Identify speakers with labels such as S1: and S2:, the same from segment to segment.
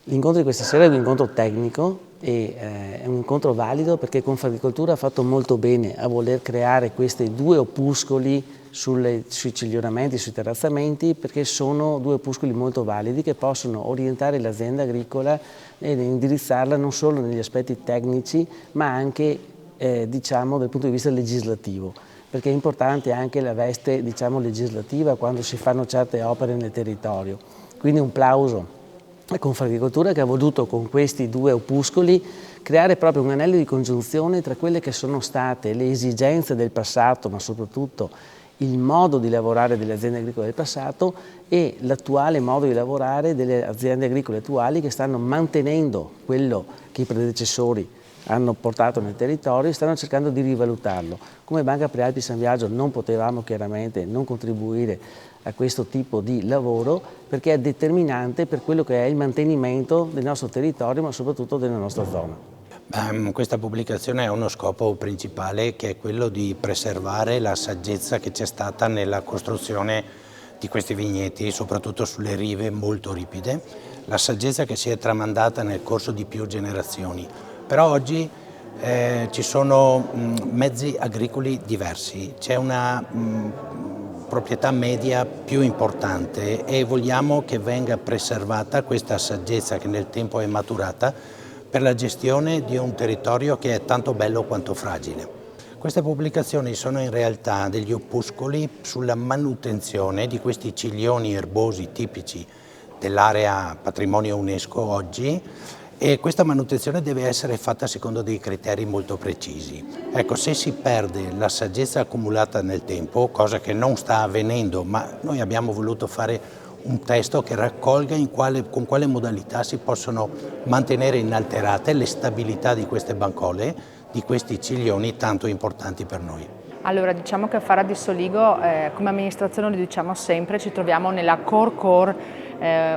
S1: L'incontro di questa sera è un incontro tecnico e è un incontro valido perché Confagricoltura ha fatto molto bene a voler creare questi due opuscoli sui ciglionamenti, sui terrazzamenti, perché sono due opuscoli molto validi che possono orientare l'azienda agricola e indirizzarla non solo negli aspetti tecnici ma anche diciamo dal punto di vista legislativo, perché è importante anche la veste diciamo legislativa quando si fanno certe opere nel territorio. Quindi un plauso a Confagricoltura che ha voluto con questi due opuscoli creare proprio un anello di congiunzione tra quelle che sono state le esigenze del passato, ma soprattutto il modo di lavorare delle aziende agricole del passato e l'attuale modo di lavorare delle aziende agricole attuali che stanno mantenendo quello che i predecessori hanno portato nel territorio e stanno cercando di rivalutarlo. Come Banca Prealpi San Biagio non potevamo chiaramente non contribuire a questo tipo di lavoro perché è determinante per quello che è il mantenimento del nostro territorio ma soprattutto della nostra zona.
S2: Questa pubblicazione ha uno scopo principale che è quello di preservare la saggezza che c'è stata nella costruzione di questi vigneti, soprattutto sulle rive molto ripide, la saggezza che si è tramandata nel corso di più generazioni. Però oggi ci sono mezzi agricoli diversi, c'è una proprietà media più importante e vogliamo che venga preservata questa saggezza che nel tempo è maturata per la gestione di un territorio che è tanto bello quanto fragile. Queste pubblicazioni sono in realtà degli opuscoli sulla manutenzione di questi ciglioni erbosi tipici dell'area patrimonio UNESCO oggi e questa manutenzione deve essere fatta secondo dei criteri molto precisi. Ecco, se si perde la saggezza accumulata nel tempo, cosa che non sta avvenendo, ma noi abbiamo voluto fare un testo che raccolga con quale modalità si possono mantenere inalterate le stabilità di queste bancole, di questi ciglioni tanto importanti per noi.
S3: Allora, diciamo che a Farra di Soligo, come amministrazione lo diciamo sempre, ci troviamo nella core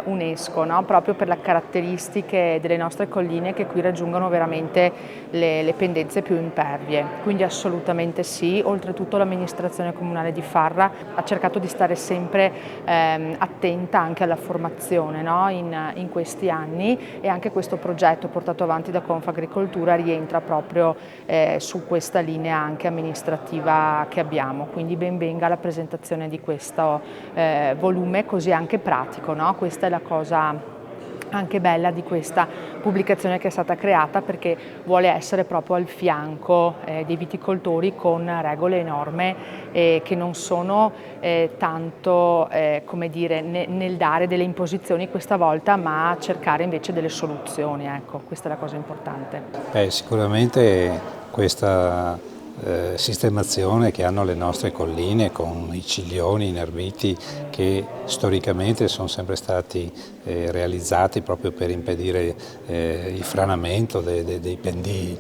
S3: UNESCO, no? Proprio per le caratteristiche delle nostre colline che qui raggiungono veramente le pendenze più impervie, quindi assolutamente sì. Oltretutto l'amministrazione comunale di Farra ha cercato di stare sempre attenta anche alla formazione, no? in questi anni, e anche questo progetto portato avanti da Confagricoltura rientra proprio su questa linea anche amministrativa che abbiamo, quindi ben venga la presentazione di questo volume così anche pratico, no? Questa è la cosa anche bella di questa pubblicazione che è stata creata, perché vuole essere proprio al fianco dei viticoltori con regole e norme che non sono tanto come dire, nel dare delle imposizioni questa volta, ma cercare invece delle soluzioni. Ecco, questa è la cosa importante.
S4: Sicuramente questa sistemazione che hanno le nostre colline con i ciglioni inerbiti che storicamente sono sempre stati realizzati proprio per impedire il franamento dei pendii,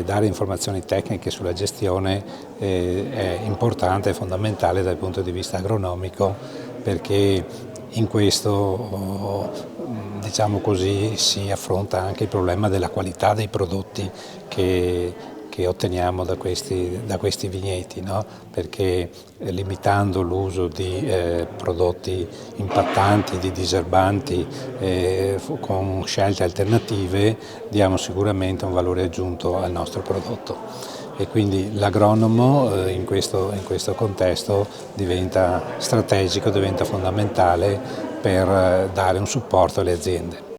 S4: dare informazioni tecniche sulla gestione è importante e fondamentale dal punto di vista agronomico, perché in questo diciamo così si affronta anche il problema della qualità dei prodotti che otteniamo da questi vigneti, no? Perché limitando l'uso di prodotti impattanti, di diserbanti, con scelte alternative diamo sicuramente un valore aggiunto al nostro prodotto. E quindi l'agronomo in questo contesto diventa strategico, diventa fondamentale per dare un supporto alle aziende.